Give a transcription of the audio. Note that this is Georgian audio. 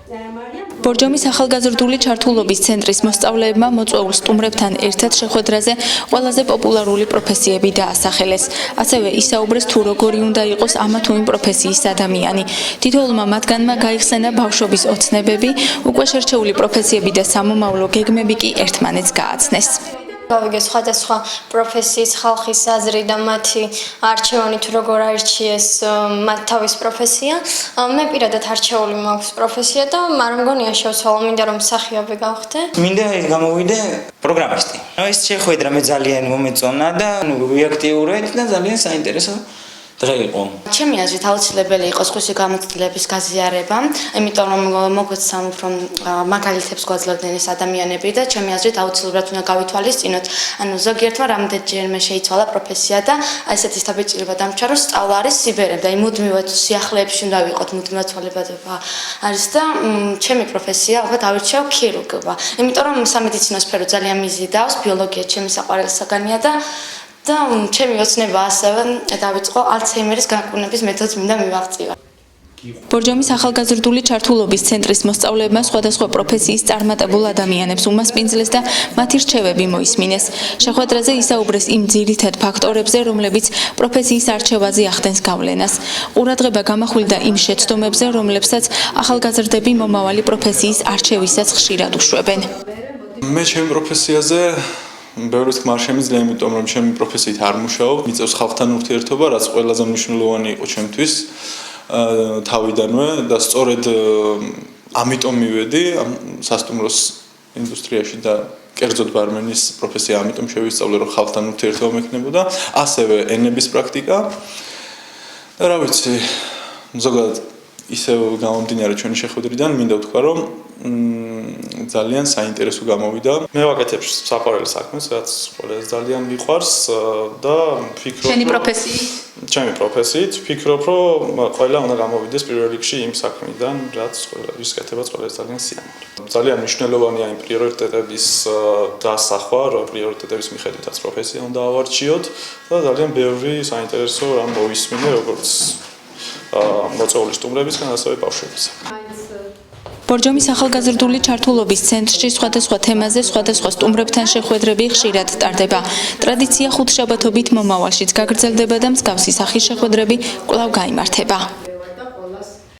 ბორჯომის ახალგაზრდული ჩართულობის ცენტრის მოსწავლეებმა მოწვეულ სტუმრებთან ერთად შეხვედრაზე ყველაზე პოპულარული პროფესიები დაასახელეს. ასევე ისაუბრეს თუ როგორი უნდა იყოს ამა თუ იმ პროფესიის ადამიანი. თითოეულმა მათგანმა გაიხსენა ბავშვობის ოცნებები, უკვე შერჩეული პროფესიები და სამომავლო გეგმები კი ერთმანეთს გააცნეს. გავიგე სხვადასხვა პროფესიის ხალხის აზრი და მათი არჩევანი თუ როგორ აირჩიეს მათ თავის პროფესია. მე პირადად არჩეული მაქვს პროფესია და არ მგონია შევცვალო, მინდა რომ მსახიობი გავხდე. მინდა გამოვიდე პროგრამისტი. ეს შეხვედრა მე ძალიან მომეწონა და ვიაქტიურეთ და ძალიან საინტერესო დღე იყო. ჩემი აზრით აუცილებელი იყო სხვისი გამოცდილების გაზიარება, იმიტომ რომ მოგვეცამ უფრო მაგალითებს გვაძლევდნენ ეს ადამიანები და ჩემი აზრით აუცილებლად უნდა გავითვალისწინოთ. ანუ ზოგიერთმა რამდენჯერმე შეიცვალა პროფესია და ესეთი დაბეჭდილება დამჩა, რომ სწავლა არის სიბერე და იმუდმივად სიახლეებში უნდა ვიყოთ, მუდმივად ცვალებადება არის და ჩემი პროფესია ალბათ ავირჩევ ქირურგობა. იმიტომ რომ სამედიცინო სფერო ძალიან მიზიდავს, ბიოლოგია ჩემი საყვარელი საგანია და ჩემი ოცნება ასევე დავიწყო ალცჰეიმერის განკურნების მეთოდს მინდა მივაღწიო. ბორჯომის ახალგაზრდული ჩართულობის ცენტრის მოსწავლეებმა სხვადასხვა პროფესიის წარმატებულ ადამიანებს უმასპინძლეს და მათი რჩევები მოისმინეს. შეხვედრაზე ისაუბრეს იმ ძირითად ფაქტორებზე, რომლებიც პროფესიის არჩევაზე ახდენს გავლენას. ყურადღება გამახვილდა იმ შეცდომებზე, რომლებსაც ახალგაზრდები მომავალი პროფესიის არჩევისაც ხშირად უშვებენ. მე ჩემი პროფესიაზე ბევრი თქმა არ შემიძლია, იმიტომ რომ ჩემი პროფესიით არ მუშაობ, მიწევს ხალხთან ურთიერთობა, რაც ყველაზე მნიშვნელოვანი იყო ჩემთვის თავიდანვე და სწორედ ამიტომ მივედი სასტუმროს ინდუსტრიაში და კერძოდ ბარმენის პროფესია, ამიტომ შევისწავლე, რომ ხალხთან ურთიერთობა მექნებოდა, ასევე ენების პრაქტიკა. და რა ვიცი, ზოგადად ისევ გამომდინარე ჩვენი შეხვედრიდან, მინდა ვთქვა, რომ ძალიან საინტერესო გამოვიდა. მე ვაკეთებ საყვარელ საქმეს, რაც ყველას ძალიან მიყვარს და ვფიქრობ, ჩემი პროფესიით? ჩემი პროფესიით ვფიქრობ, რომ ყველა უნდა გამოვიდეს პირველ რიგში იმ საქმიდან, რაც ყველას კეთებაც ყველას ძალიან სიამოვნებაა. ძალიან მნიშვნელოვანია იმ პრიორიტეტების დასახვა, რომ პრიორიტეტების მიხედვითაც პროფესია უნდა ავარჩიოთ და ძალიან ბევრი საინტერესო რამ მოვისმინე, როგორც მოწვეული სტუმრებისგან, ასევე ბავშვებისგან. ბორჯომის ახალგაზრდული ჩართულობის ცენტრში სხვადასხვა თემაზე სხვადასხვა სტუმრებთან შეხვედრები ხშირად ტარდება. ტრადიცია ხუთშაბათობით მომავალშიც გაგრძელდება და მსგავსი სახის შეხვედრები კვლავ გაიმართება.